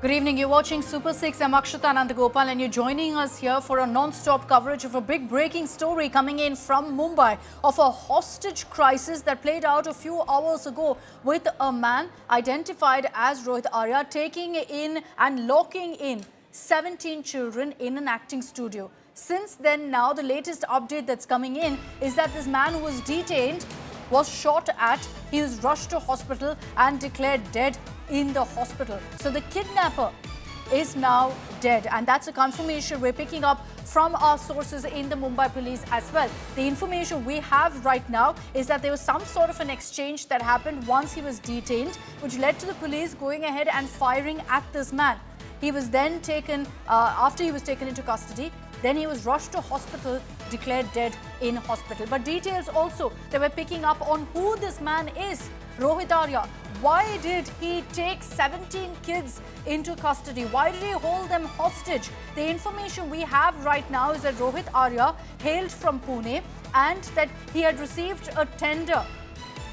Good evening. You're watching Super 6. I'm Akshita Nandgopal and you're joining us here for a non-stop coverage of a big breaking story coming in from Mumbai of a hostage crisis that played out a few hours ago with a man identified as Rohit Arya taking in and locking in 17 children in an acting studio. Since then, now the latest update that's coming in is that this man who was detained was shot at. He was rushed to hospital and declared dead in the hospital. So the kidnapper is now dead, and that's a confirmation we're picking up from our sources in the Mumbai police as well. The information we have right now is that there was some sort of an exchange that happened once he was detained, which led to the police going ahead and firing at this man. He was then taken, after he was taken into custody, then he was rushed to hospital, declared dead in hospital. But details also they were picking up on who this man is, Rohit Arya. Why did he take 17 kids into custody? Why did he hold them hostage? The information we have right now is that Rohit Arya hailed from Pune and that he had received a tender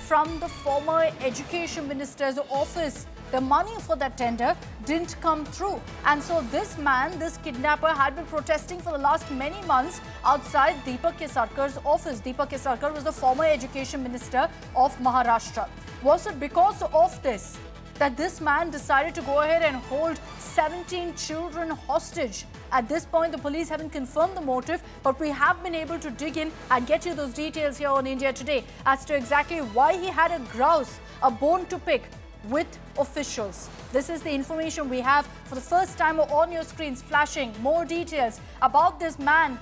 from the former education minister's office. The money for that tender didn't come through. And so this man, this kidnapper, had been protesting for the last many months outside Deepak Kesarkar's office. Deepak Kesarkar was the former education minister of Maharashtra. Was it because of this that this man decided to go ahead and hold 17 children hostage? At this point, the police haven't confirmed the motive, but we have been able to dig in and get you those details here on India Today as to exactly why he had a grouse, a bone to pick with officials. This is the information we have for the first time on your screens, flashing more details about this man,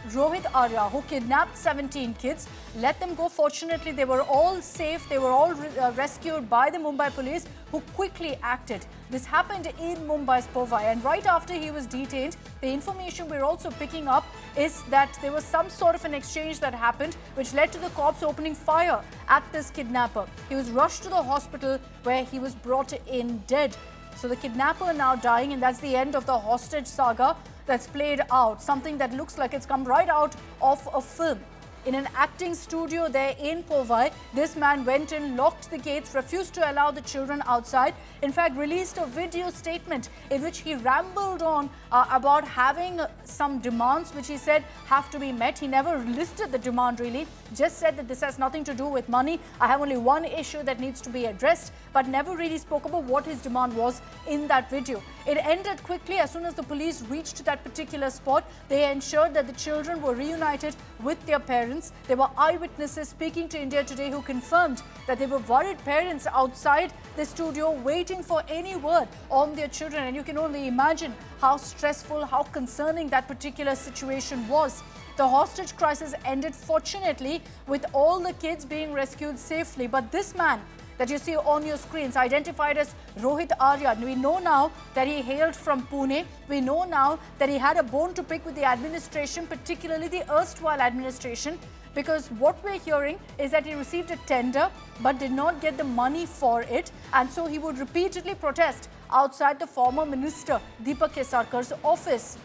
Rohit Arya, who kidnapped 17 kids, let them go. Fortunately, they were all safe. They were all rescued by the Mumbai police, who quickly acted. This happened in Mumbai's Powai, and right after he was detained, the information we're also picking up is that there was some sort of an exchange that happened, which led to the cops opening fire at this kidnapper. He was rushed to the hospital where he was brought in dead. So the kidnapper now dying, and that's the end of the hostage saga that's played out. Something that looks like it's come right out of a film. In an acting studio there in Powai, this man went in, locked the gates, refused to allow the children outside. In fact, released a video statement in which he rambled on about having some demands which he said have to be met. He never listed the demand really, just said that this has nothing to do with money. I have only one issue that needs to be addressed, but never really spoke about what his demand was in that video. It ended quickly as soon as the police reached that particular spot. They ensured that the children were reunited with their parents. There were eyewitnesses speaking to India Today who confirmed that they were worried parents outside the studio waiting for any word on their children. And you can only imagine how stressful, how concerning that particular situation was. The hostage crisis ended fortunately with all the kids being rescued safely. But this man that you see on your screens, identified as Rohit Arya. We know now that he hailed from Pune. We know now that he had a bone to pick with the administration, particularly the erstwhile administration, because what we're hearing is that he received a tender but did not get the money for it, and so he would repeatedly protest outside the former minister Deepak Kesarkar's office.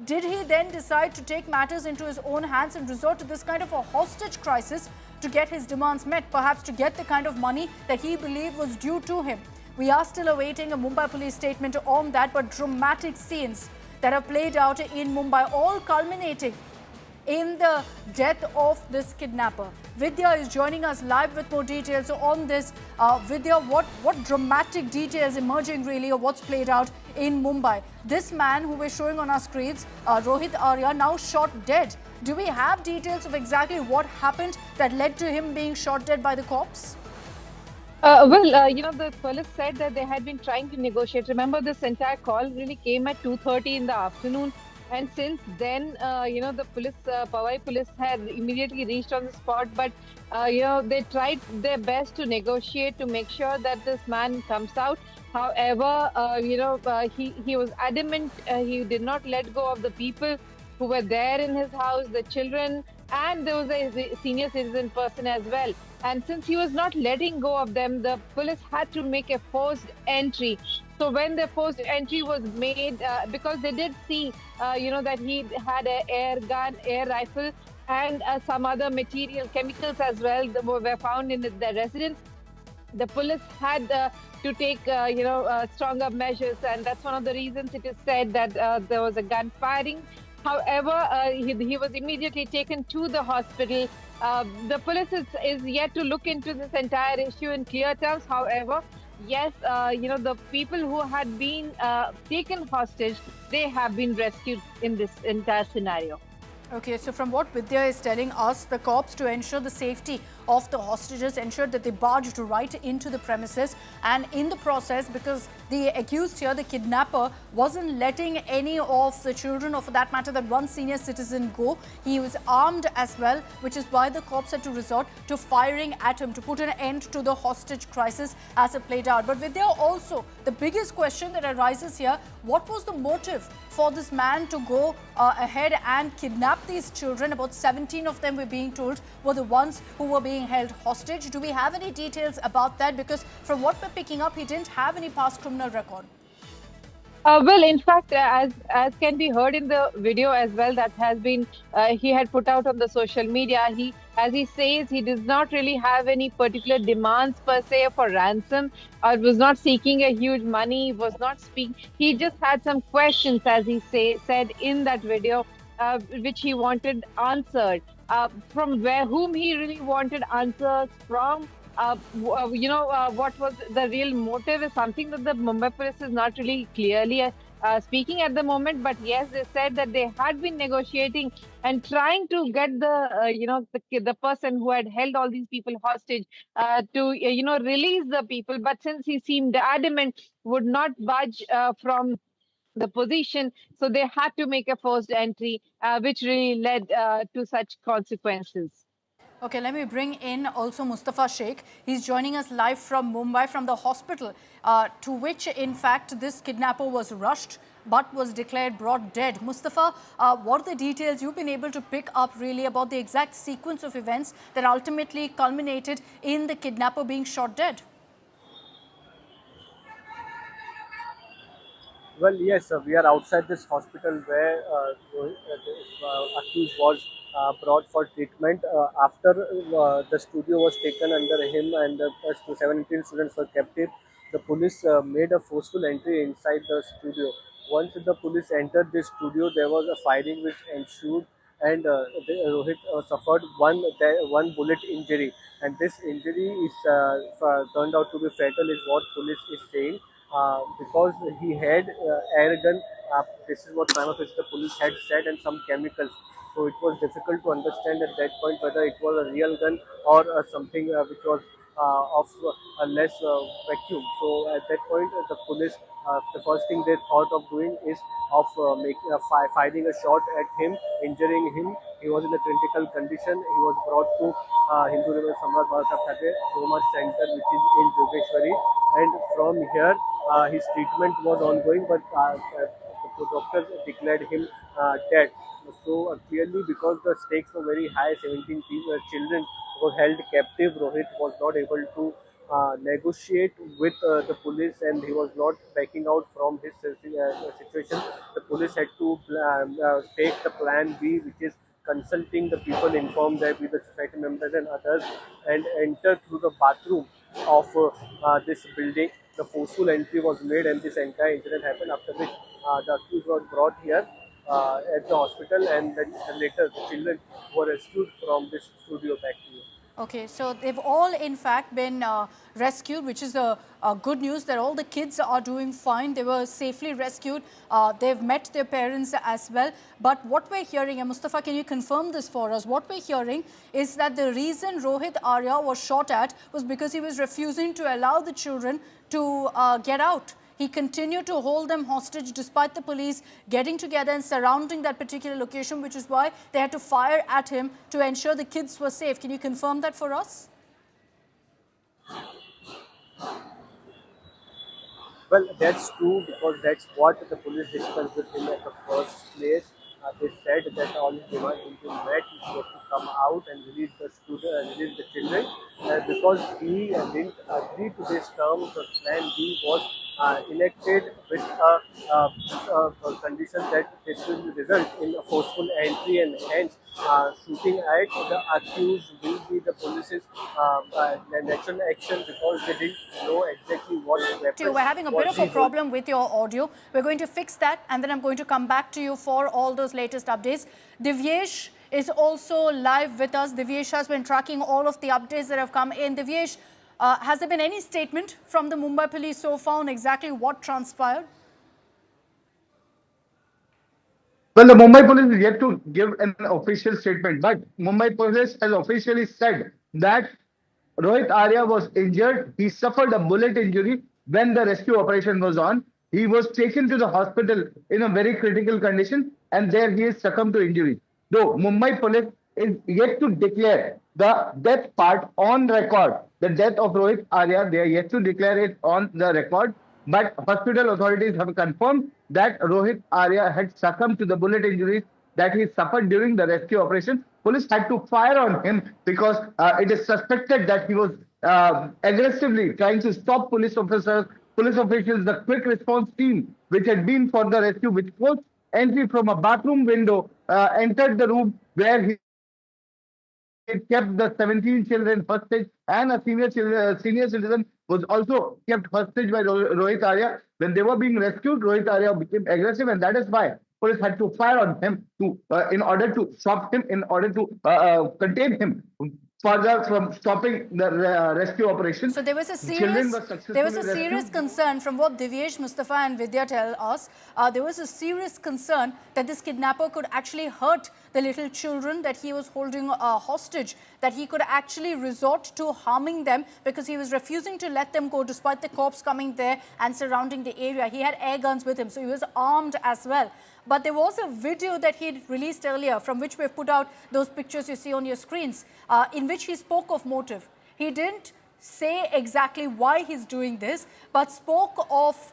Did he then decide to take matters into his own hands and resort to this kind of a hostage crisis to get his demands met, perhaps to get the kind of money that he believed was due to him? We are still awaiting a Mumbai police statement on that, but dramatic scenes that have played out in Mumbai, all culminating in the death of this kidnapper. Vidya is joining us live with more details on this. Vidya, what dramatic details emerging really of what's played out in Mumbai? This man who we're showing on our screens, Rohit Arya, now shot dead. Do we have details of exactly what happened that led to him being shot dead by the cops? The police said that they had been trying to negotiate. Remember, this entire call really came at 2:30 in the afternoon. And since then, the police, Powai police had immediately reached on the spot. But, they tried their best to negotiate to make sure that this man comes out. However, he was adamant. He did not let go of the people who were there in his house, the children, and there was a senior citizen person as well. And since he was not letting go of them, the police had to make a forced entry. So when the forced entry was made, because they did see, that he had an air gun, air rifle, and some other material, chemicals as well, that were found in the residence. the police had to take stronger measures, and that's one of the reasons it is said that there was a gun firing. However, he was immediately taken to the hospital. The police is yet to look into this entire issue in clear terms. However, yes, the people who had been taken hostage, they have been rescued in this entire scenario. Okay, so from what Vidya is telling us, the cops, to ensure the safety of the hostages, ensured that they barged right into the premises, and in the process, because the accused here, the kidnapper, wasn't letting any of the children, or for that matter that one senior citizen, go. He was armed as well, which is why the cops had to resort to firing at him to put an end to the hostage crisis as it played out. But Vidya, also the biggest question that arises here, what was the motive for this man to go ahead and kidnap these children? About 17 of them, we're being told, were the ones who were being held hostage. Do we have any details about that? Because from what we're picking up, he didn't have any past criminal record. Well, in fact, as can be heard in the video as well, that has been he had put out on the social media. As he says, he does not really have any particular demands per se for ransom, or was not seeking a huge money. Was not speaking. He just had some questions, as he said in that video, which he wanted answered. From whom he really wanted answers from. What was the real motive is something that the Mumbai police is not really clearly speaking at the moment. But yes, they said that they had been negotiating and trying to get the person who had held all these people hostage to release the people. But since he seemed adamant, would not budge from the position, so they had to make a forced entry, which really led to such consequences. Okay, let me bring in also Mustafa Sheikh. He's joining us live from Mumbai, from the hospital, to which, in fact, this kidnapper was rushed but was declared brought dead. Mustafa, what are the details you've been able to pick up really about the exact sequence of events that ultimately culminated in the kidnapper being shot dead? Well, yes, we are outside this hospital where the accused was brought for treatment. After the studio was taken under him and 17 students were captive, the police made a forceful entry inside the studio. Once the police entered the studio, there was a firing which ensued, and Rohit suffered one bullet injury, and this injury is turned out to be fatal, is what police is saying. Because he had air gun. This is what prima facie the police had said, and some chemicals. So it was difficult to understand at that point whether it was a real gun or something which was of a less vacuum. So at that point, the police, the first thing they thought of doing is of making firing a shot at him, injuring him. He was in a critical condition. He was brought to Hindu River Samrat Balsab Thake Trauma Center, which is in Yogeshwari, and from here his treatment was ongoing, but the doctors declared him dead. So clearly, because the stakes were very high, 17 children were held captive. Rohit was not able to negotiate with the police, and he was not backing out from his situation. The police had to take the plan B, which is consulting the people, inform them with the society members and others, and enter through the bathroom of this building. The forceful entry was made, and this entire incident happened. After which, the accused was brought here at the hospital, and then later the children were rescued from this studio. Back to you. Okay, so they've all in fact been rescued, which is good news that all the kids are doing fine. They were safely rescued. They've met their parents as well. But what we're hearing, and Mustafa, can you confirm this for us? What we're hearing is that the reason Rohit Arya was shot at was because he was refusing to allow the children to get out. He continued to hold them hostage despite the police getting together and surrounding that particular location, which is why they had to fire at him to ensure the kids were safe. Can you confirm that for us? Well, that's true, because that's what the police discussed with him at the first place. They said that all his demands will be met. He has to come out and release the student, release the children. Because he didn't agree to this term, the plan B was enacted with a condition that this will result in a forceful entry and hence shooting at the accused will be the police's natural action because they didn't know exactly what weapons We're having a bit was of a he holding. problem with your audio. We're going to fix that and then I'm going to come back to you for all those latest updates. Divyesh is also live with us. Divyesh has been tracking all of the updates that have come in. Divyesh, has there been any statement from the Mumbai police so far on exactly what transpired? Well, the Mumbai police is yet to give an official statement, but Mumbai police has officially said that Rohit Arya was injured. He suffered a bullet injury when the rescue operation was on. He was taken to the hospital in a very critical condition, and there he is succumbed to injury. Though Mumbai police is yet to declare the death part on record, the death of Rohit Arya, they are yet to declare it on the record. But hospital authorities have confirmed that Rohit Arya had succumbed to the bullet injuries that he suffered during the rescue operation. Police had to fire on him because it is suspected that he was aggressively trying to stop police officers, police officials, the quick response team, which had been for the rescue, which forced entry from a bathroom window, entered the room where he kept the 17 children hostage, and a senior citizen was also kept hostage by Rohit Arya. When they were being rescued, Rohit Arya became aggressive, and that is why police had to fire on him to in order to stop him, in order to contain him further from stopping the rescue operation. So there was a Children serious, were successfully there was a rescued. serious concern from what Divyesh, Mustafa and Vidya tell us. There was a serious concern that this kidnapper could actually hurt the little children that he was holding hostage, that he could actually resort to harming them because he was refusing to let them go despite the cops coming there and surrounding the area. He had air guns with him, so he was armed as well. But there was a video that he released earlier from which we've put out those pictures you see on your screens, in which he spoke of motive. He didn't say exactly why he's doing this, but spoke of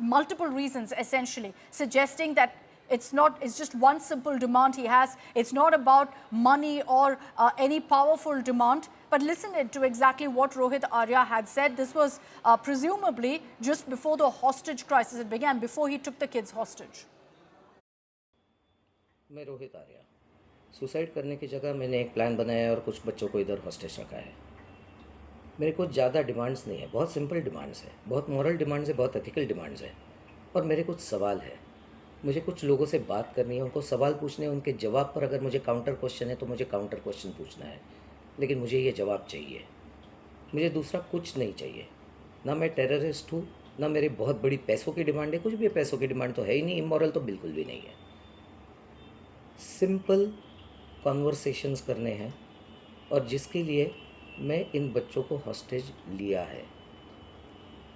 multiple reasons essentially, suggesting that it's just one simple demand he has. It's not about money or any powerful demand. But listen to exactly what Rohit Arya had said. This was presumably just before the hostage crisis had began, before he took the kids hostage. मैं Rohit Arya suicide करने की जगह मैंने एक plan बनाया है और कुछ बच्चों को इधर हॉस्टेज रखा है। मेरे कुछ ज़्यादा डिमांड्स नहीं है, बहुत सिंपल डिमांड्स है, बहुत मॉरल डिमांड्स है, बहुत एथिकल डिमांड्स है। और मेरे कुछ सवाल है, मुझे कुछ लोगों से बात करनी है, उनको सवाल पूछने हैं, उनके जवाब पर अगर मुझे काउंटर क्वेश्चन है तो मुझे काउंटर क्वेश्चन पूछना है, लेकिन मुझे ये जवाब चाहिए। मुझे दूसरा कुछ नहीं चाहिए। ना मैं टेररिस्ट हूँ, ना मेरी बहुत बड़ी पैसों की डिमांड है, कुछ भी पैसों की डिमांड तो है ही नहीं, इमोरल तो बिल्कुल भी नहीं है। सिंपल कॉन्वर्सेशंस करने हैं और जिसके लिए मैं इन बच्चों को हॉस्टेज लिया है।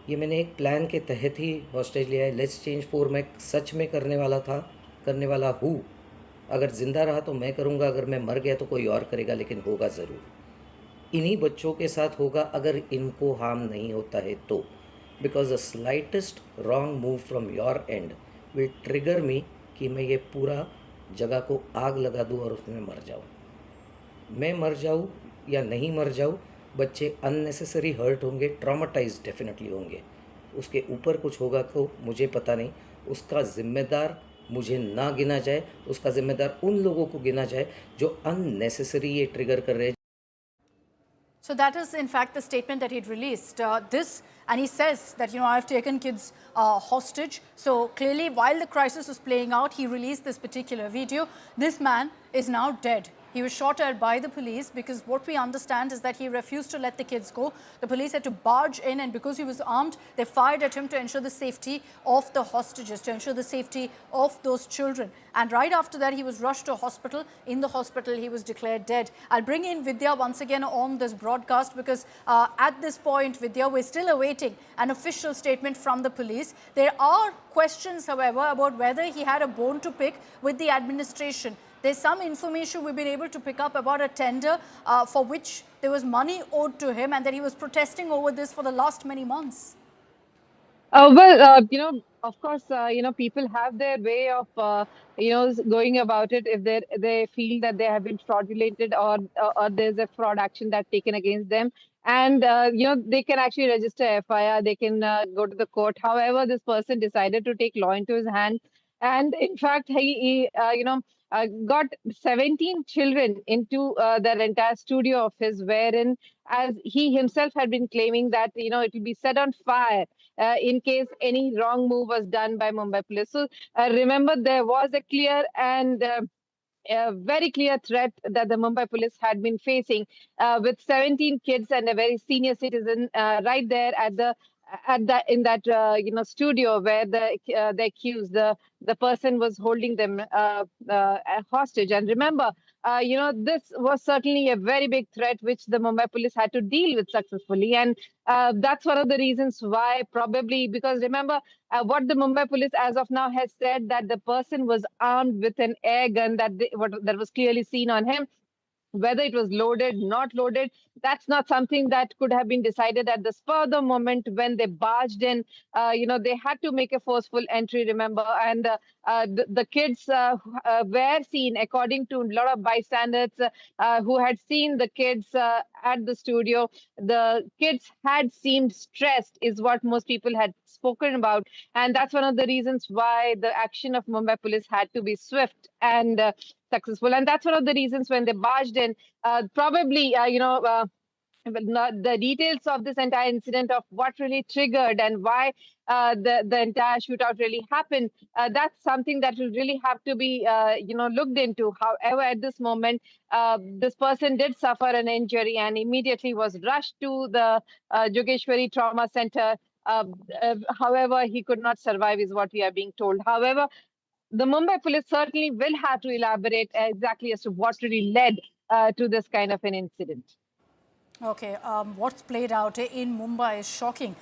ये मैंने एक प्लान के तहत ही हॉस्टेज लिया है। लेट्स चेंज 4 मैं सच में करने वाला था, करने वाला हूँ। अगर ज़िंदा रहा तो मैं करूँगा, अगर मैं मर गया तो कोई और करेगा, लेकिन होगा ज़रूर। इन्हीं बच्चों के साथ होगा अगर इनको हार्म नहीं होता है तो, because the slightest wrong move from your end will trigger me कि मैं ये पूरा जगह को आग लगा दूँ और उसमें मर जाऊँ। मैं मर जाऊँ या नहीं मर जाऊँ, बच्चे अननेसेसरी हर्ट होंगे, ट्रॉमाटाइज डेफिनेटली होंगे। उसके ऊपर कुछ होगा तो मुझे पता नहीं, उसका ज़िम्मेदार मुझे ना गिना जाए, उसका ज़िम्मेदार उन लोगों को गिना जाए जो अननेसेसरी ये ट्रिगर कर रहे हैं। So that is in fact the statement that he'd released. And he says that, I've taken kids hostage. So clearly while the crisis was playing out, he released this particular video. This man is now dead. He was shot at by the police because what we understand is that he refused to let the kids go. The police had to barge in, and because he was armed, they fired at him to ensure the safety of the hostages, to ensure the safety of those children. And right after that, he was rushed to hospital. In the hospital, he was declared dead. I'll bring in Vidya once again on this broadcast because at this point, Vidya, we're still awaiting an official statement from the police. There are questions, however, about whether he had a bone to pick with the administration. There's some information we've been able to pick up about a tender for which there was money owed to him and that he was protesting over this for the last many months. Of course, people have their way of, going about it if they feel that they have been fraudulated or there's a fraud action that's taken against them. and they can actually register FIR, they can go to the court. However, this person decided to take law into his hand, and in fact he got 17 children into the entire studio of his, wherein, as he himself had been claiming, that it will be set on fire in case any wrong move was done by Mumbai police. So remember, there was a clear and a very clear threat that the Mumbai police had been facing, with 17 kids and a very senior citizen right there at the in that studio where the accused, the person was holding them hostage. And remember, this was certainly a very big threat which the Mumbai police had to deal with successfully, and that's one of the reasons why, probably because remember, what the Mumbai police as of now has said, that the person was armed with an air gun that was clearly seen on him. Whether it was loaded, not loaded, that's not something that could have been decided at the spur of the moment when they barged in. They had to make a forceful entry, remember, and the kids were seen, according to a lot of bystanders who had seen the kids at the studio. The kids had seemed stressed, is what most people had spoken about, and that's one of the reasons why the action of Mumbai police had to be swift and successful. And that's one of the reasons when they barged in, probably, well, not the details of this entire incident, of what really triggered and why the entire shootout really happened. That's something that will really have to be, looked into. However, at this moment, this person did suffer an injury and immediately was rushed to the Jogeshwari Trauma Center. However, he could not survive, is what we are being told. However, the Mumbai police certainly will have to elaborate exactly as to what really led to this kind of an incident. Okay, what's played out in Mumbai is shocking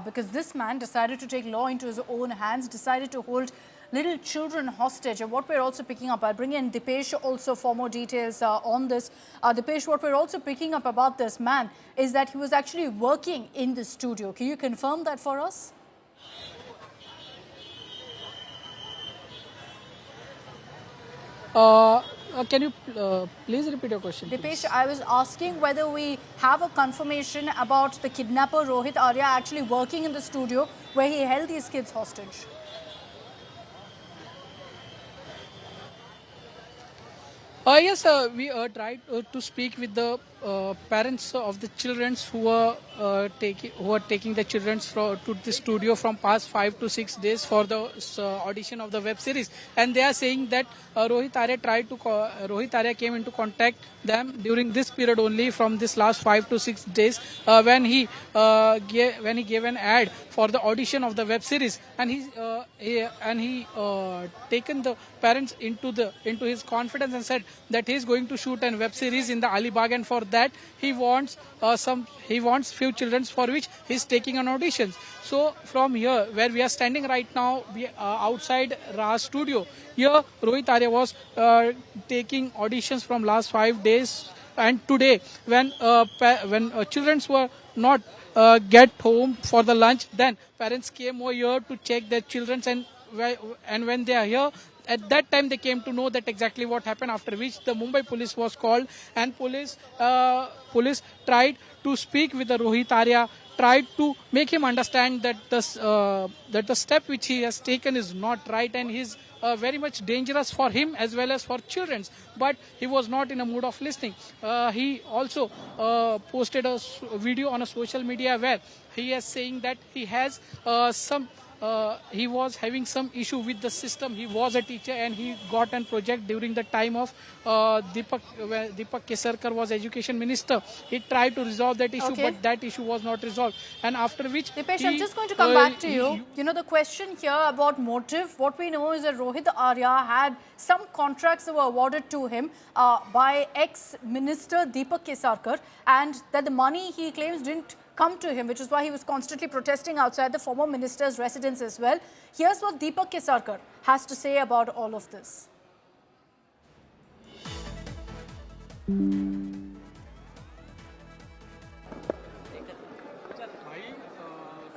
because this man decided to take law into his own hands, decided to hold little children hostage. And what we're also picking up, I'll bring in Deepesh also for more details on this. Deepesh, what we're also picking up about this man is that he was actually working in the studio. Can you confirm that for us? Can you please repeat your question? Deepesh, I was asking whether we have a confirmation about the kidnapper Rohit Arya actually working in the studio where he held these kids hostage. Yes, we tried to speak with the parents of the children who were taking the children to the studio from past 5 to 6 days for the audition of the web series, and they are saying that Rohit Arya came into contact them during this period only, from this last 5 to 6 days, when he gave an ad for the audition of the web series, and he taken the parents into his confidence and said that he is going to shoot a web series in the Alibag, and for that he wants few children for which he is taking an audition. So from here where we are standing right now, we outside Raj studio, here Rohit Arya was taking auditions from last 5 days, and today when children were not get home for the lunch, then parents came over here to check their children, and when they are here, at that time they came to know that exactly what happened, after which the Mumbai police was called, and police tried to speak with the Rohit Arya, tried to make him understand that the step which he has taken is not right, and is very much dangerous for him as well as for children. But he was not in a mood of listening. He also posted a video on a social media where he is saying that he has he was having some issue with the system. He was a teacher and he got a project during the time of Deepak Kesarkar was education minister. He tried to resolve that issue, but that issue was not resolved. And after which... Deepesh, I'm just going to come back to you. You know, the question here about motive, what we know is that Rohit Arya had some contracts that were awarded to him by ex-minister Deepak Kesarkar, and that the money he claims didn't come to him, which is why he was constantly protesting outside the former minister's residence as well. Here's what Deepak Kesarkar has to say about all of this.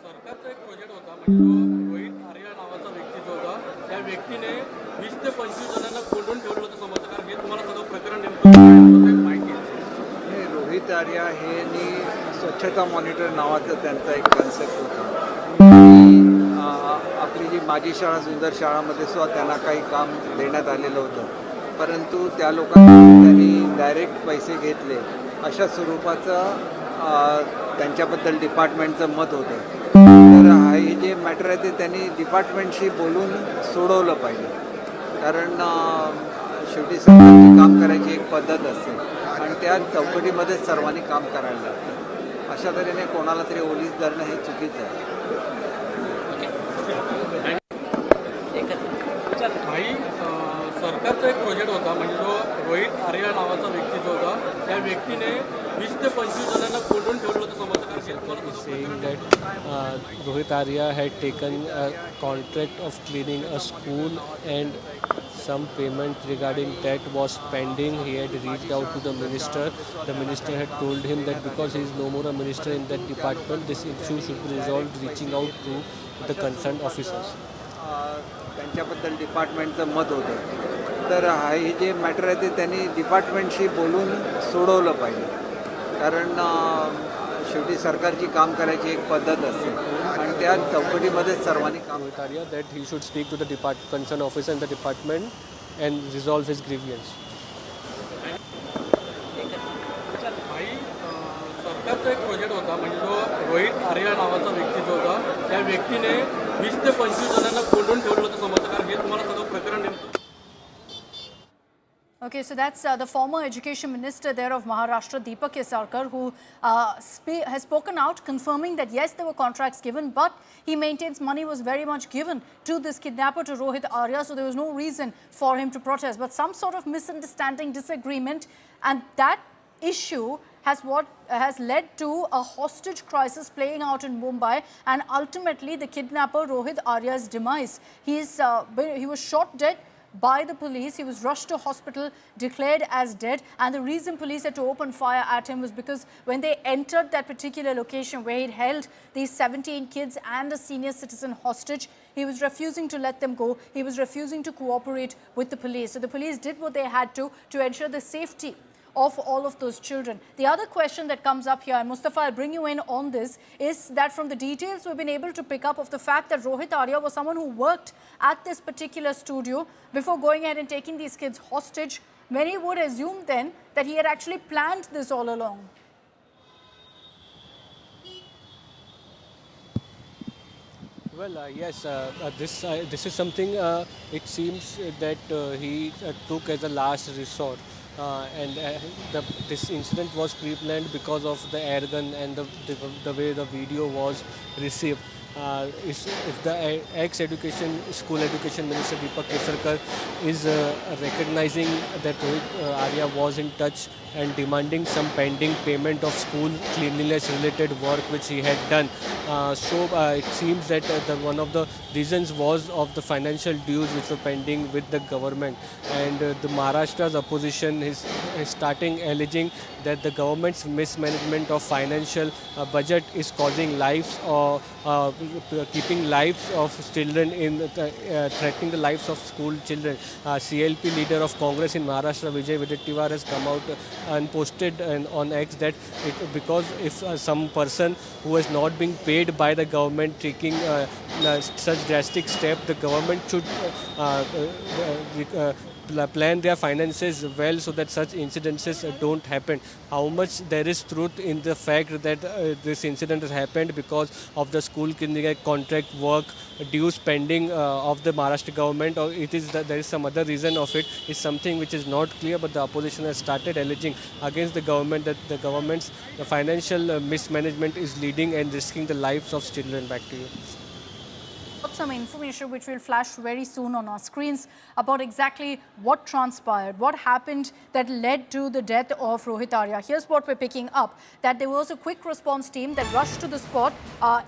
सरकारचा एक project होता, म्हणजे रोहित आर्या नावाचा व्यक्ती जो होता, त्या व्यक्तीने 20 ते 25 जणांना कोंडून ठेवलं होतं समर्थकांना. हे तुम्हाला सगळं प्रकरण नेमकं माहिती आहे? रोहित आर्या हे स्वतः स्वच्छता मॉनिटर नावाचा त्यांचा एक कन्सेप्ट होता. आणि आपली जी माझी शाळा सुंदर शाळामध्ये सुद्धा त्यांना काही काम देण्यात आलेलं होतं, परंतु त्या लोकांनी त्यांनी डायरेक्ट पैसे घेतले अशा स्वरूपाचं त्यांच्याबद्दल डिपार्टमेंटचं मत होतं. तर हे जे मॅटर आहे ते त्यांनी डिपार्टमेंटशी बोलून सोडवलं पाहिजे, कारण शेवटी सरकारची काम करायची एक पद्धत असते आणि त्या चौकटीमध्येच सर्वांनी काम करायला लागतं. अशा तऱ्हेने कोणाला तरी ओलीस धरणं हे चुकीचं आहे. भाई सरकारचा एक प्रोजेक्ट होता, म्हणजे जो रोहित आर्या नावाचा व्यक्ती जो होता, त्या व्यक्तीने 20 ते 25 जणांना कोंडून ठेवलं होतं समर्थकांनी. Saying that Rohit Arya had taken a contract of cleaning a school and some payment regarding that was pending. He had reached out to the minister. The minister had told him that because he is no more a minister in that department, this issue should be resolved reaching out to the concerned officers. त्यांच्याबद्दल डिपार्टमेंटचं मत होतं. तर हे जे matter आहे ते त्यांनी डिपार्टमेंटशी बोलून सोडवलं पाहिजे, कारण शेवटी सरकारची काम करायची एक पद्धत असते आणि त्या चौकटीमध्येच सर्वांनी काम. Rohit Arya that he should speak to the concerned officer in the department and resolve his grievance. भाई सरकारचा एक प्रोजेक्ट होता, म्हणजे जो रोहित आर्या नावाचा व्यक्ती जो होता, त्या व्यक्तीने 20 ते 25 जणांना कोंडून ठेवलं होतं समर्थकांनी. हे तुम्हाला सगळं प्रकरण नेमकं. Okay, so that's the former education minister there of Maharashtra, Deepak Kesarkar, who has spoken out confirming that yes, there were contracts given, but he maintains money was very much given to this kidnapper, to Rohit Arya, so there was no reason for him to protest. But some sort of misunderstanding, disagreement, and that issue has led to a hostage crisis playing out in Mumbai, and ultimately the kidnapper Rohit Arya's demise. He was shot dead by the police. He was rushed to hospital, declared as dead, and the reason police had to open fire at him was because when they entered that particular location where he'd held these 17 kids and a senior citizen hostage, he was refusing to let them go. He was refusing to cooperate with the police. So the police did what they had to ensure the safety of all of those children. The other question that comes up here, and Mustafa, I'll bring you in on this, is that from the details we've been able to pick up of the fact that Rohit Arya was someone who worked at this particular studio before going ahead and taking these kids hostage. Many would assume then that he had actually planned this all along. Well, yes, this is something it seems that he took as a last resort. This incident was pre-planned because of the air gun and the way the video was received. If the school education minister Deepak Kesarkar is recognizing that Rohit Arya was in touch and demanding some pending payment of school cleanliness related work which he had done, so it seems that one of the reasons was of the financial dues which were pending with the government, and the Maharashtra's opposition is starting alleging that the government's mismanagement of financial budget is causing lives or keeping lives of children threatening the lives of school children. CLP leader of Congress in Maharashtra, Vijay Vijaytiwar, has come out and posted on X that because if some person who is not being paid by the government taking such drastic step, the government should plan their finances well so that such incidences don't happen. How much there is truth in the fact that this incident has happened because of the school cleaning contract work dues pending of the Maharashtra government, or it is that there is some other reason of it, is something which is not clear, but the opposition has started alleging against the government that the government's financial mismanagement is leading and risking the lives of children. Back to you. Some information which will flash very soon on our screens about exactly what transpired, what happened that led to the death of Rohit Arya. Here's what we're picking up, that there was a quick response team that rushed to the spot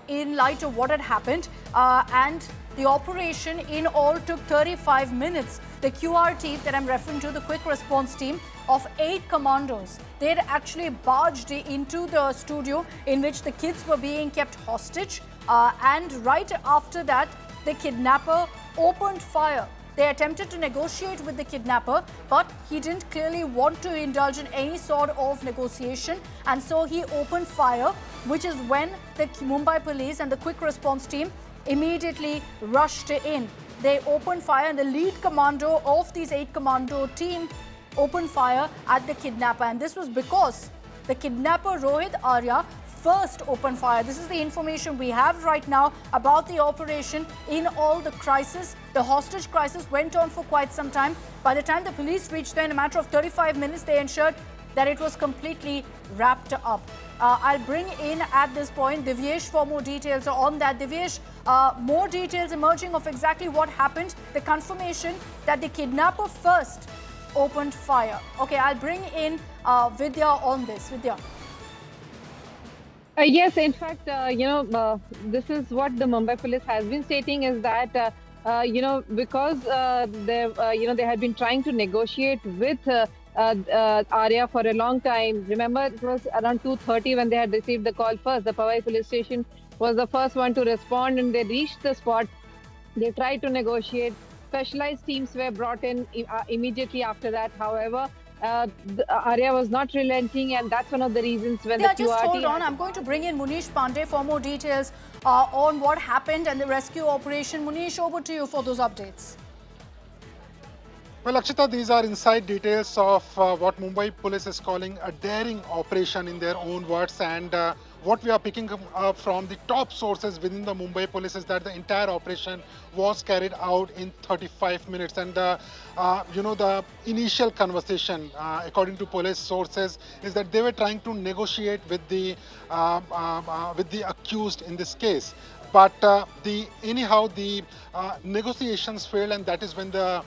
in light of what had happened, and the operation in all took 35 minutes. The QR team that I'm referring to, the quick response team of 8 commandos, they had actually barged into the studio in which the kids were being kept hostage, and right after that, the kidnapper opened fire. They attempted to negotiate with the kidnapper, but he didn't clearly want to indulge in any sort of negotiation, and so he opened fire which is when the Mumbai police and the quick response team immediately rushed in. They opened fire, and the lead commando of these 8-commando team opened fire at the kidnapper. And this was because the kidnapper Rohit Arya first opened fire. This is the information we have right now about the operation in all the crisis. The hostage crisis went on for quite some time. By the time the police reached there, in a matter of 35 minutes, they ensured that it was completely wrapped up. I'll bring in at this point Divyesh for more details on that. Divyesh, more details emerging of exactly what happened, the confirmation that the kidnapper first opened fire. Okay, I'll bring in Vidya on this. Vidya. Yes, in fact, this is what the Mumbai police has been stating, is that, because they had been trying to negotiate with Arya for a long time. Remember, it was around 2:30 when they had received the call first. The Powai police station was the first one to respond, and they reached the spot. They tried to negotiate. Specialized teams were brought in immediately after that. However, Arya was not relenting, and that's one of the reasons when yeah, the just QRT... hold on. I'm going to bring in Munish Pandey for more details on what happened and the rescue operation. Munish, over to you for those updates. Well, Akshita, these are inside details of what Mumbai police is calling a daring operation in their own words, and what we are picking up from the top sources within the Mumbai police is that the entire operation was carried out in 35 minutes. And the initial conversation, according to police sources, is that they were trying to negotiate with the accused in this case. But the negotiations failed, and that is when the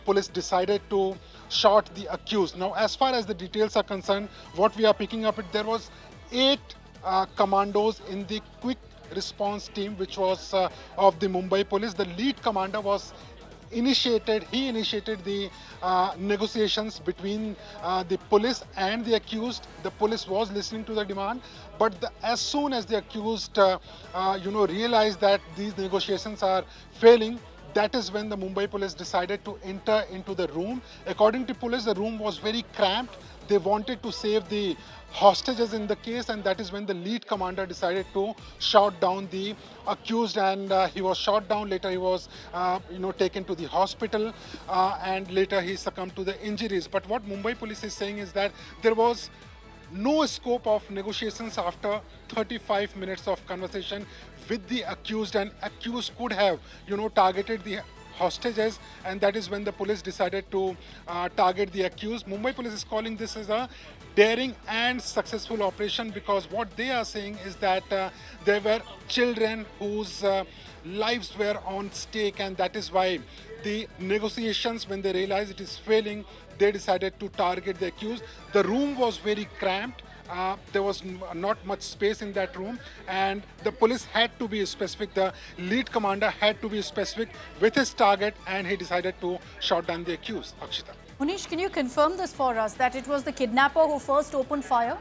police decided to shot the accused. Now, as far as the details are concerned, what we are picking up, there was 8 commandos in the quick response team, which was of the Mumbai police. The lead commander was initiated the negotiations between the police and the accused. The police was listening to the demand, but as soon as the accused realized that these negotiations are failing, that is when the Mumbai police decided to enter into the room. According to police, the room was very cramped. They wanted to save the hostages in the case, and that is when the lead commander decided to shot down the accused, and he was shot down. Later he was taken to the hospital, and later he succumbed to the injuries. But what Mumbai police is saying is that there was no scope of negotiations after 35 minutes of conversation with the accused, and accused could have targeted the hostages, and that is when the police decided to target the accused. Mumbai police is calling this as a daring and successful operation, because what they are saying is that there were children whose lives were on stake, and that is why the negotiations, when they realized it is failing, they decided to target the accused. The room was very cramped. There was not much space in that room, and the police had to be specific. The lead commander had to be specific with his target, and he decided to shot down the accused. Akshita. Munish, can you confirm this for us, that it was the kidnapper who first opened fire?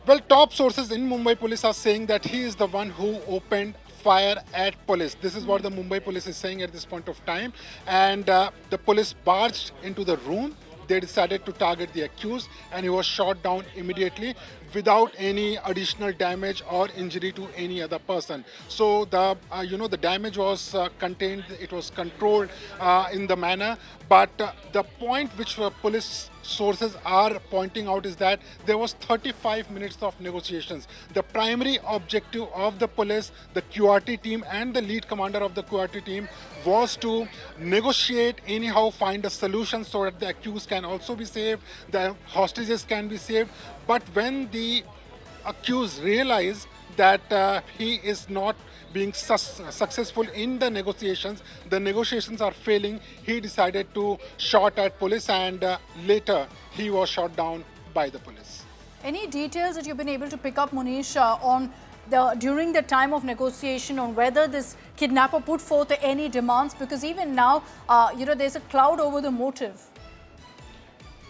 Well, top sources in Mumbai police are saying that he is the one who opened fire at police. This is what the Mumbai police is saying at this point of time. And the police barged into the room. They decided to target the accused, and he was shot down immediately without any additional damage or injury to any other person. So the damage was contained, it was controlled in the manner. But the point which police sources are pointing out is that there was 35 minutes of negotiations. The primary objective of the police, the QRT team and the lead commander of the QRT team was to negotiate, anyhow find a solution so that the accused can also be saved, the hostages can be saved. But when the accused realized that he is not being successful in the negotiations are failing, he decided to shot at police, and later he was shot down by the police. Any details that you've been able to pick up, Munish, on during the time of negotiation, on whether this kidnapper put forth any demands? Because even now, there's a cloud over the motive.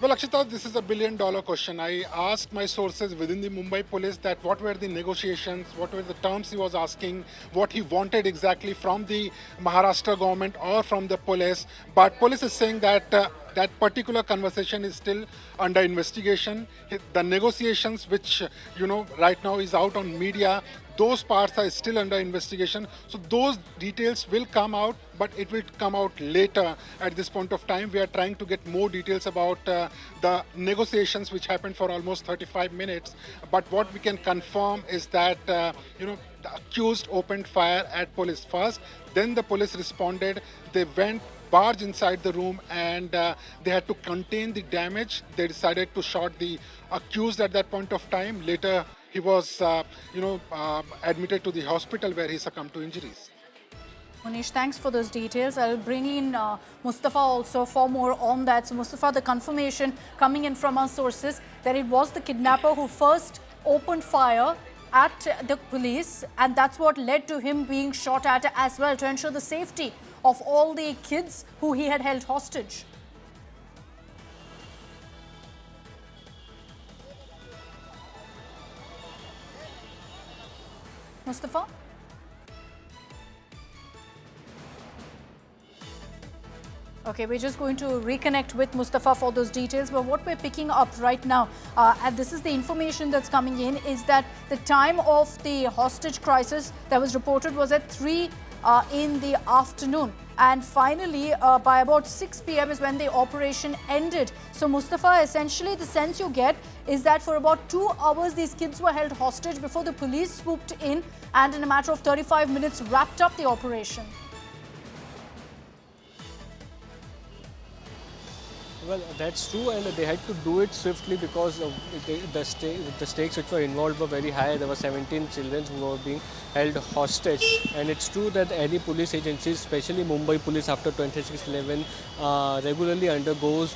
Well, Akshita, this is a billion-dollar question. I asked my sources within the Mumbai police that what were the negotiations, what were the terms he was asking, what he wanted exactly from the Maharashtra government or from the police. But police is saying that that particular conversation is still under investigation. The negotiations, which right now is out on media, those parts are still under investigation. So those details will come out, but it will come out later. At this point of time, we are trying to get more details about the negotiations which happened for almost 35 minutes. But what we can confirm is that the accused opened fire at police first. Then the police responded. They went barge inside the room, and they had to contain the damage. They decided to shoot the accused at that point of time. Later, he was, admitted to the hospital where he succumbed to injuries. Munish, thanks for those details. I'll bring in Mustafa also for more on that. So, Mustafa, the confirmation coming in from our sources that it was the kidnapper who first opened fire at the police, and that's what led to him being shot at as well, to ensure the safety of all the kids who he had held hostage. Mustafa? Okay, we're just going to reconnect with Mustafa for those details. But what we're picking up right now, and this is the information that's coming in, is that the time of the hostage crisis that was reported was at 3 in the afternoon. And finally, by about 6 p.m. is when the operation ended. So, Mustafa, essentially the sense you get is that for about 2 hours, these kids were held hostage before the police swooped in and in a matter of 35 minutes wrapped up the operation. Well, that's true, and they had to do it swiftly because the stakes which were involved were very high. There were 17 children who were being held hostage, and it's true that any police agencies, especially Mumbai police after 26/11, regularly undergoes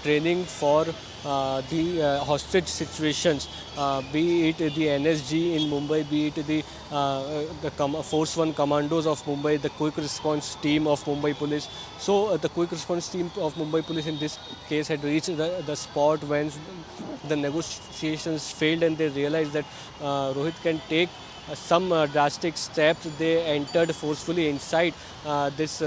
training for the hostage situations, be it the NSG in Mumbai, be it the Force 1 Commandos of Mumbai, the Quick Response Team of Mumbai Police. So the Quick Response Team of Mumbai Police in this case had reached the spot when the negotiations failed, and they realized that Rohit can take some drastic steps. They entered forcefully inside this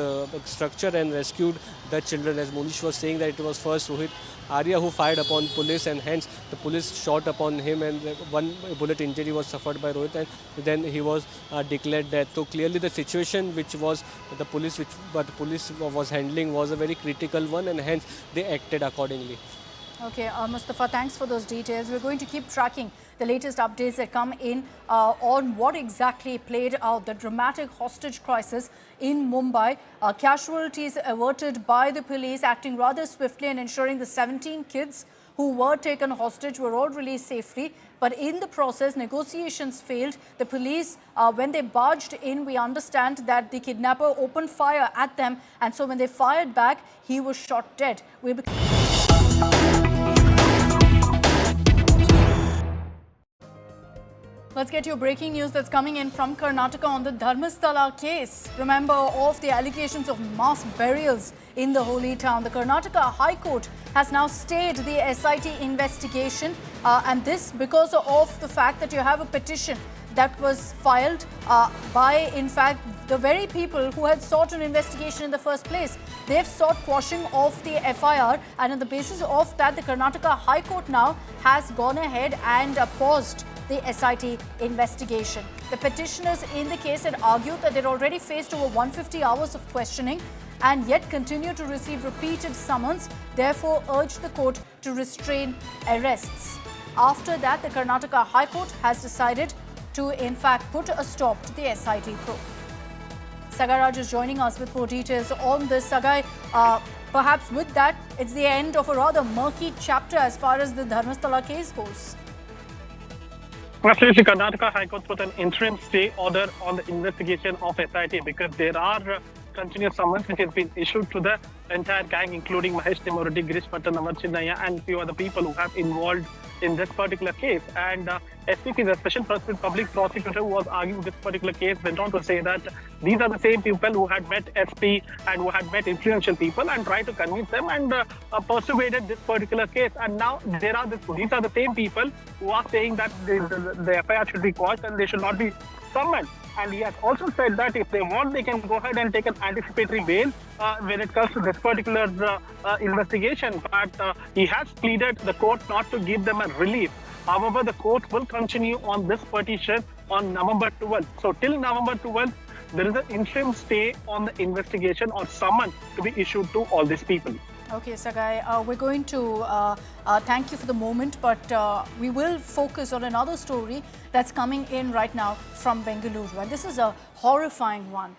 structure and rescued the children. As Munish was saying, that it was first Rohit Arya who fired upon police, and hence the police shot upon him, and one bullet injury was suffered by Rohit, and then he was declared dead. So clearly the situation which was the police was handling was a very critical one, and hence they acted accordingly. Okay, Mustafa, thanks for those details. We're going to keep tracking the latest updates that come in on what exactly played out, the dramatic hostage crisis in Mumbai. Casualties averted by the police acting rather swiftly and ensuring the 17 kids who were taken hostage were all released safely. But in the process, negotiations failed. The police, when they barged in, we understand that the kidnapper opened fire at them. And so when they fired back, he was shot dead. Let's get your breaking news that's coming in from Karnataka on the Dharmasthala case. Remember, of the allegations of mass burials in the holy town. The Karnataka High Court has now stayed the SIT investigation, and this because of the fact that you have a petition that was filed by, in fact, the very people who had sought an investigation in the first place. They've sought quashing of the FIR, and on the basis of that, the Karnataka High Court now has gone ahead and paused the SIT investigation. The petitioners in the case had argued that they'd already faced over 150 hours of questioning and yet continue to receive repeated summons, therefore urged the court to restrain arrests. After that, the Karnataka High Court has decided to, in fact, put a stop to the SIT probe. Sagai Raj is joining us with more details on this. Sagai, perhaps with that, it's the end of a rather murky chapter as far as the Dharmasthala case goes. Absolutely, Karnataka High Court put an interim stay order on the investigation of SIT because there are continuous summons which has been issued to the entire gang, including Mahesh Timuruddy, Girish Pattan, Amar Chinnaya, and few other people who have involved in this particular case. And SPP, the Special Public Prosecutor who was arguing this particular case, went on to say that these are the same people who had met SP and who had met influential people and tried to convince them and persuaded this particular case. And now these are the same people who are saying that the FIR should be quashed and they should not be summoned. And he has also said that if they want, they can go ahead and take an anticipatory bail when it comes to this particular investigation. But he has pleaded the court not to give them a relief. However, the court will continue on this petition on November 12th. So till November 12th, there is an interim stay on the investigation or summon to be issued to all these people. Okay, Sagai, we're going to thank you for the moment, but we will focus on another story that's coming in right now from Bengaluru. And this is a horrifying one.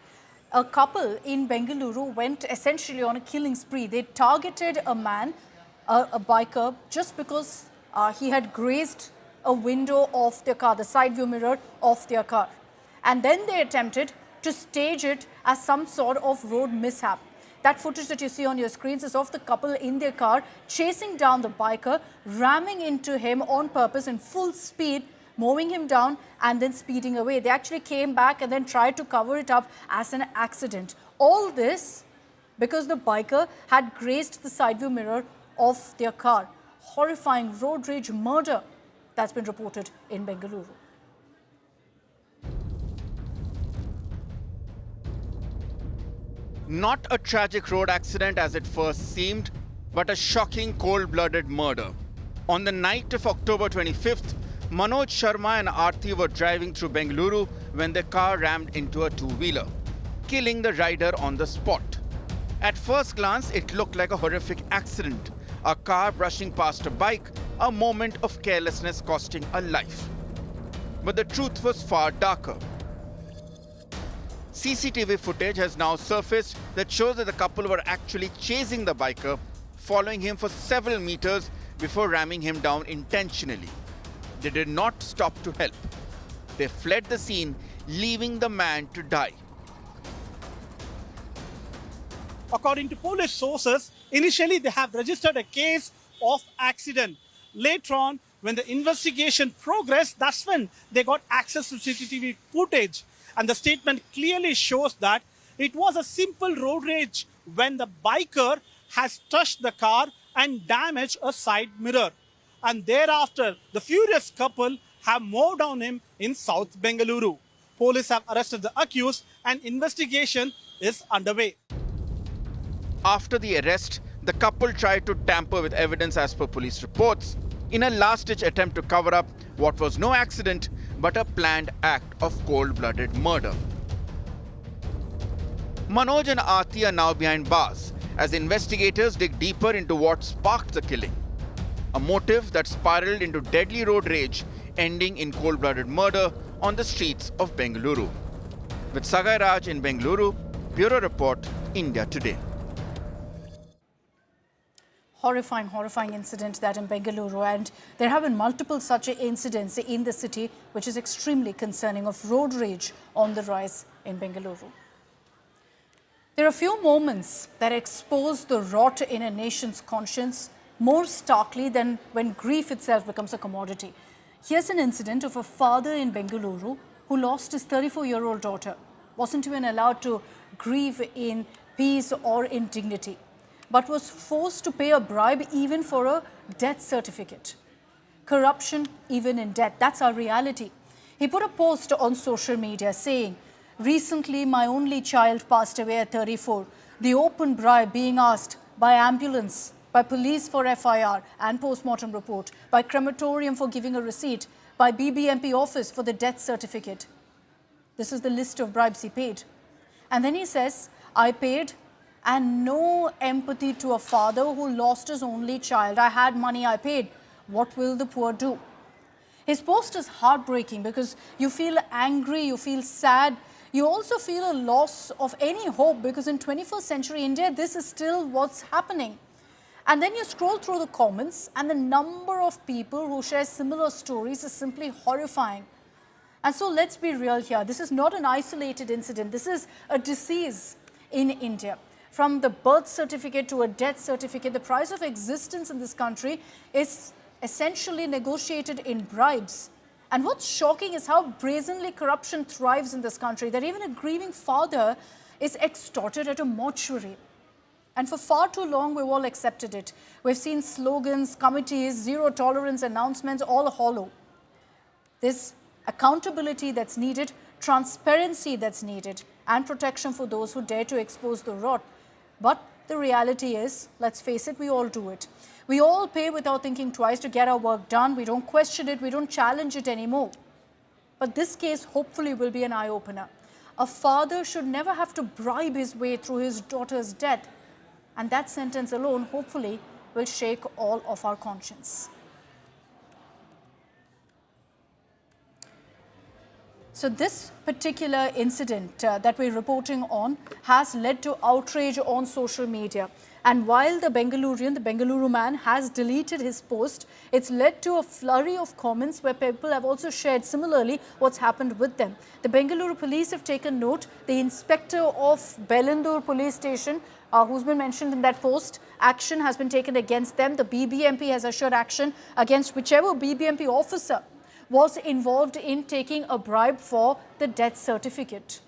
A couple in Bengaluru went essentially on a killing spree. They targeted a man, a biker, just because he had grazed a window of their car, the side view mirror of their car. And then they attempted to stage it as some sort of road mishap. That footage that you see on your screens is of the couple in their car chasing down the biker, ramming into him on purpose in full speed, mowing him down and then speeding away. They actually came back and then tried to cover it up as an accident. All this because the biker had grazed the side view mirror of their car. Horrifying road rage murder that's been reported in Bengaluru. Not a tragic road accident as it first seemed, but a shocking cold-blooded murder. On the night of October 25th, Manoj Sharma and Aarti were driving through Bengaluru when their car rammed into a two-wheeler, killing the rider on the spot. At first glance, it looked like a horrific accident. A car brushing past a bike, a moment of carelessness costing a life. But the truth was far darker. CCTV footage has now surfaced that shows that the couple were actually chasing the biker, following him for several meters before ramming him down intentionally. They did not stop to help. They fled the scene, leaving the man to die. According to police sources, initially they have registered a case of accident. Later on, when the investigation progressed, that's when they got access to CCTV footage. And the statement clearly shows that it was a simple road rage when the biker has touched the car and damaged a side mirror. And thereafter, the furious couple have mowed down him in South Bengaluru. Police have arrested the accused and investigation is underway. After the arrest, the couple tried to tamper with evidence as per police reports in a last-ditch attempt to cover up what was no accident but a planned act of cold-blooded murder. Manoj and Aarti are now behind bars as investigators dig deeper into what sparked the killing. A motive that spiraled into deadly road rage, ending in cold-blooded murder on the streets of Bengaluru. With Sagai Raj in Bengaluru, Bureau Report, India Today. Horrifying incident that in Bengaluru, and there have been multiple such incidents in the city, which is extremely concerning, of road rage on the rise in Bengaluru. There are few moments that expose the rot in a nation's conscience more starkly than when grief itself becomes a commodity. Here's an incident of a father in Bengaluru who lost his 34-year-old daughter, wasn't even allowed to grieve in peace or in dignity, but was forced to pay a bribe even for a death certificate. Corruption even in death, that's our reality. He put a post on social media saying, "Recently my only child passed away at 34. The open bribe being asked by ambulance, by police for FIR and post-mortem report, by crematorium for giving a receipt, by BBMP office for the death certificate." This is the list of bribes he paid. And then he says, "I paid, and no empathy to a father who lost his only child. I had money, I paid. What will the poor do?" His post is heartbreaking because you feel angry, you feel sad, you also feel a loss of any hope, because in 21st century India, this is still what's happening. And then you scroll through the comments and the number of people who share similar stories is simply horrifying. And so let's be real here. This is not an isolated incident. This is a disease in India. From the birth certificate to a death certificate, the price of existence in this country is essentially negotiated in bribes. And what's shocking is how brazenly corruption thrives in this country, that even a grieving father is extorted at a mortuary. And for far too long, we've all accepted it. We've seen slogans, committees, zero tolerance announcements, all hollow. This accountability that's needed transparency that's needed, and protection for those who dare to expose the rot. But the reality is, let's face it, we all do it. We all pay without thinking twice to get our work done. We don't question it. We don't challenge it anymore. But this case hopefully will be an eye-opener. A father should never have to bribe his way through his daughter's death. And that sentence alone, hopefully, will shake all of our conscience. So this particular incident that we're reporting on has led to outrage on social media. And while the Bengaluru man has deleted his post, it's led to a flurry of comments where people have also shared similarly what's happened with them. The Bengaluru police have taken note. The inspector of Bellandur police station, who's been mentioned in that post, action has been taken against them. The BBMP has assured action against whichever BBMP officer was involved in taking a bribe for the death certificate.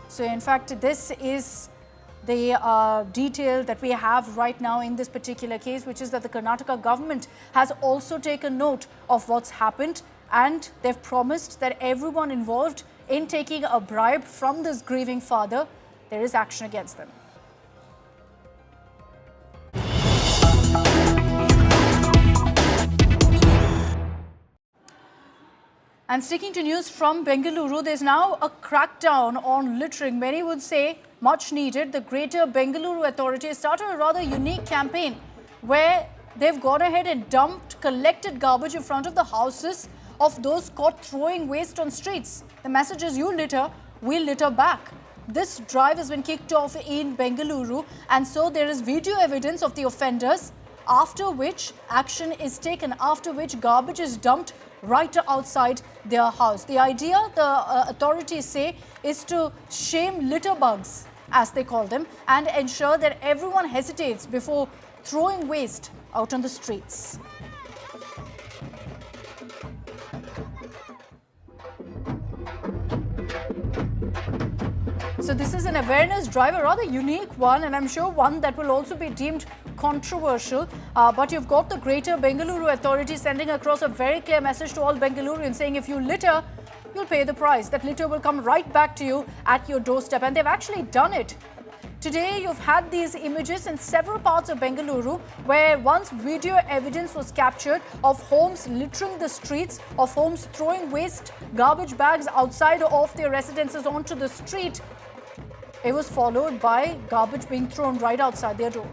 So in fact, this is the detail that we have right now in this particular case, which is that the Karnataka government has also taken note of what's happened, and they've promised that everyone involved in taking a bribe from this grieving father, there is action against them. And sticking to news from Bengaluru, there's now a crackdown on littering. Many would say much needed. The Greater Bengaluru authorities started a rather unique campaign where they've gone ahead and collected garbage in front of the houses of those caught throwing waste on streets. The message is, you litter, we'll litter back. This drive has been kicked off in Bengaluru, and so there is video evidence of the offenders, after which action is taken, after which garbage is dumped right outside their house. The idea, the authorities say, is to shame litter bugs, as they call them, and ensure that everyone hesitates before throwing waste out on the streets. So this is an awareness drive, a rather unique one, and I'm sure one that will also be deemed controversial. But you've got the Greater Bengaluru authority sending across a very clear message to all Bengalurians saying, if you litter, you'll pay the price. That litter will come right back to you at your doorstep. And they've actually done it. Today, you've had these images in several parts of Bengaluru where once video evidence was captured of homes littering the streets, of homes throwing waste, garbage bags outside of their residences onto the street. It was followed by garbage being thrown right outside their door.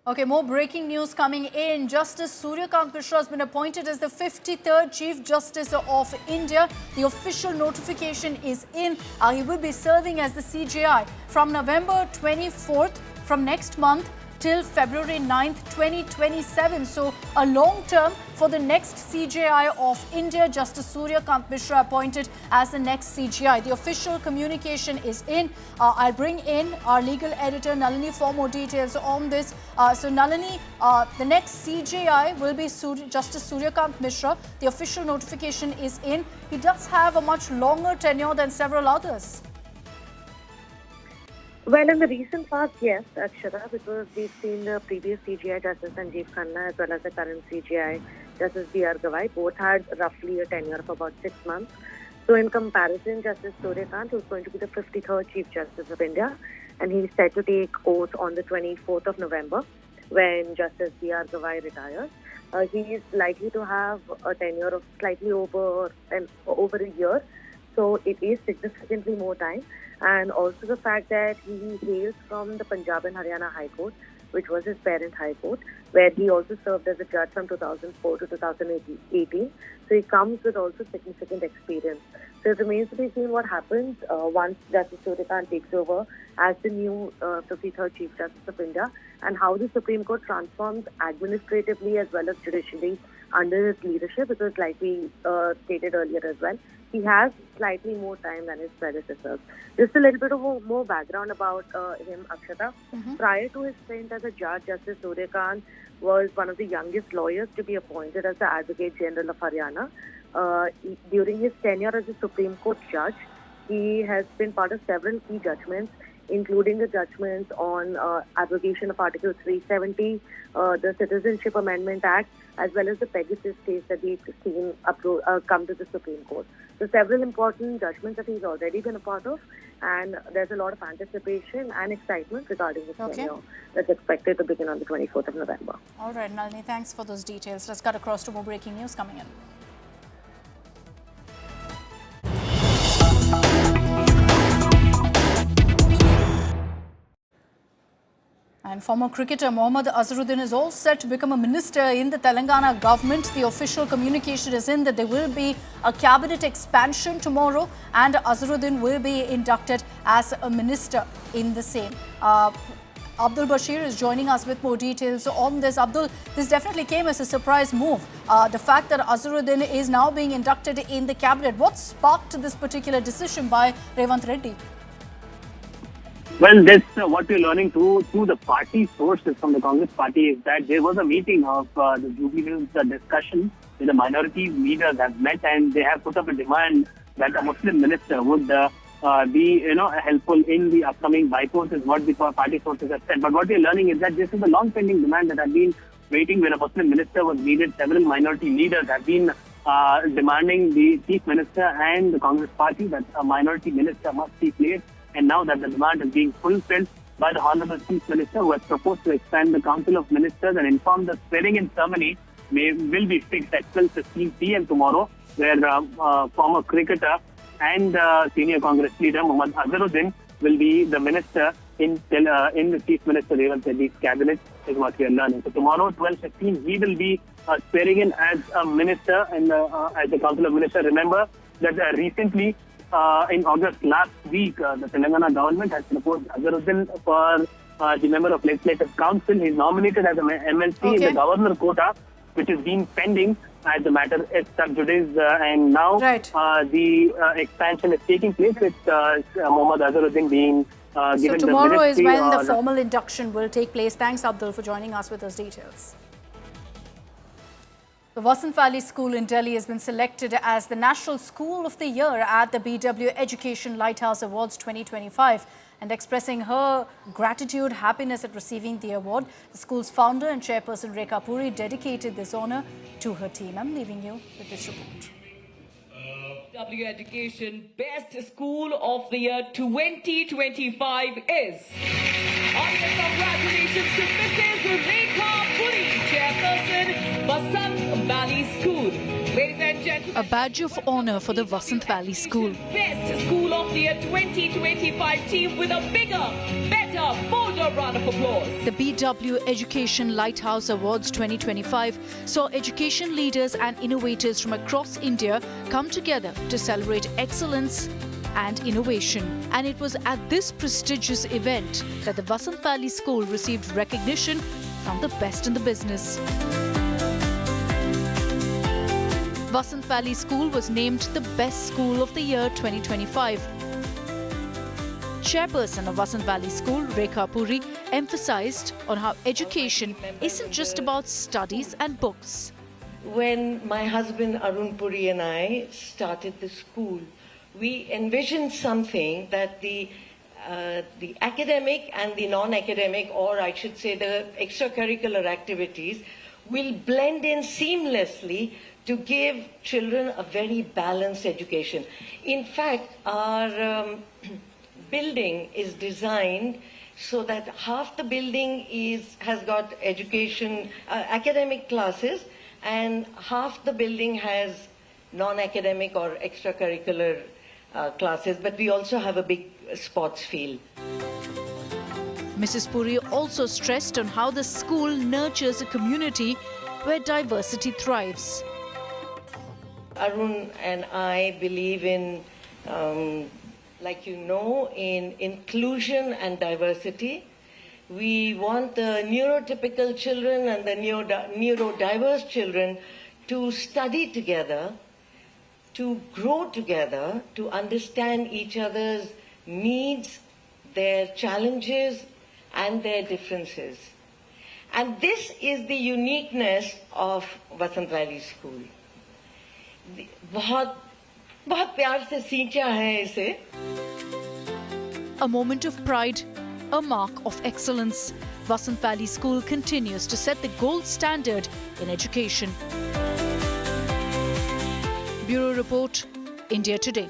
Okay, more breaking news coming in. Justice Surya Kant has been appointed as the 53rd Chief Justice of India. The official notification is in. He will be serving as the CJI from November 24th, from next month, till February 9th, 2027. So a long term for the next CJI of India. Justice Surya Kant appointed as the next CJI. The official communication is in. I'll bring in our legal editor Nalini for more details on this. So Nalini, the next CJI will be Justice Surya Kant Mishra. The official notification is in. He does have a much longer tenure than several others. Well, in the recent past, yes, Akshita, because we've seen the previous CGI Justice Sanjeev Khanna as well as the current CGI Justice B.R. Gawai. Both had roughly a tenure of about 6 months. So in comparison, Justice Surya Kant, who's going to be the 53rd Chief Justice of India, and he's set to take oath on the 24th of November when Justice B.R. Gawai retires. He is likely to have a tenure of slightly over a year. So it is significantly more time. And also the fact that he hails from the Punjab and Haryana High Court, which was his parent High Court, where he also served as a judge from 2004 to 2018. So he comes with also significant experience. So it remains to be seen what happens once Justice Surya Kant takes over as the new 53rd Chief Justice of India, and how the Supreme Court transforms administratively as well as judicially under his leadership, because like we stated earlier as well, he has slightly more time than his predecessors. Just a little bit of more background about him, Akshita. Prior to his stint as a judge, Justice Surya Kant was one of the youngest lawyers to be appointed as the Advocate General of Haryana. During his tenure as a Supreme Court judge, he has been part of several key judgments, including the judgments on abrogation of Article 370, the Citizenship Amendment Act, as well as the Pegasus case that we've seen come to the Supreme Court. So several important judgments that he's already been a part of, and there's a lot of anticipation and excitement regarding his tenure that's expected to begin on the 24th of November. All right, Nalini, thanks for those details. Let's cut across to more breaking news coming in. And former cricketer Mohammed Azharuddin is all set to become a minister in the Telangana government. The official communication is in that there will be a cabinet expansion tomorrow and Azharuddin will be inducted as a minister in the same. Abdul Bashir is joining us with more details on this. Abdul, this definitely came as a surprise move. The fact that Azharuddin is now being inducted in the cabinet, what sparked this particular decision by Revanth Reddy? Well, that's what we're learning through the party sources from the Congress party is that there was a meeting of the Jubilee Hills discussion where the minority leaders have met and they have put up a demand that a Muslim minister would be helpful in the upcoming bypolls is what the party sources have said. But what we're learning is that this is a long-pending demand that had been waiting when a Muslim minister was needed. Several minority leaders have been demanding the chief minister and the Congress party that a minority minister must be placed. And now that the demand is being fulfilled by the Honorable Chief Minister, who has proposed to expand the Council of Ministers and informed the swearing-in ceremony will be fixed at 12:15 p.m. tomorrow, where former cricketer and senior Congress leader Mohammed Azharuddin will be the minister in the Chief Minister Revanth Reddy's cabinet, is what we are learning. So tomorrow, 12:15, he will be swearing in as a minister and as the Council of Ministers. Remember that recently, in August last week, the Telangana government has proposed Azharuddin for the member of Legislative Council. He's nominated as an MLC in the governor quota, which is being pending as the matter is sub judice. And now the expansion is taking place with Mohammed Azharuddin being given so tomorrow the is when the formal induction will take place. Thanks, Abdul, for joining us with those details. The Vasant Valley School in Delhi has been selected as the National School of the Year at the BW Education Lighthouse Awards 2025. And expressing her gratitude, happiness at receiving the award, the school's founder and chairperson Rekha Puri dedicated this honor to her team. I'm leaving you with this report. BW Education Best School of the Year 2025 is... Congratulations to Mrs. Rekha Puri, chairperson, Vasant Valley School. Ladies and gentlemen, a badge of honor for the Vasant Valley School. Best School of the Year 2025 team with a bigger, better, bolder round of applause. The BW Education Lighthouse Awards 2025 saw education leaders and innovators from across India come together to celebrate excellence and innovation. And it was at this prestigious event that the Vasant Valley School received recognition from the best in the business. Vasant Valley School was named the Best School of the Year 2025. Chairperson of Vasant Valley School, Rekha Puri, emphasized on how education isn't just about studies and books. When my husband Arun Puri and I started the school, we envisioned something that the academic and the non-academic, or I should say the extracurricular activities, will blend in seamlessly to give children a very balanced education. In fact, our building is designed so that half the building has got education, academic classes, and half the building has non-academic or extracurricular classes, but we also have a big sports field. Mrs. Puri also stressed on how the school nurtures a community where diversity thrives. Arun and I believe in, like you know, in inclusion and diversity. We want the neurotypical children and the neurodiverse children to study together, to grow together, to understand each other's needs, their challenges, and their differences. And this is the uniqueness of Vasant Valley School. बहुत बहुत प्यार से सींचा है इसे. A moment of pride, a mark of excellence. Vasant Valley School continues to set the gold standard in education. Bureau Report, India Today.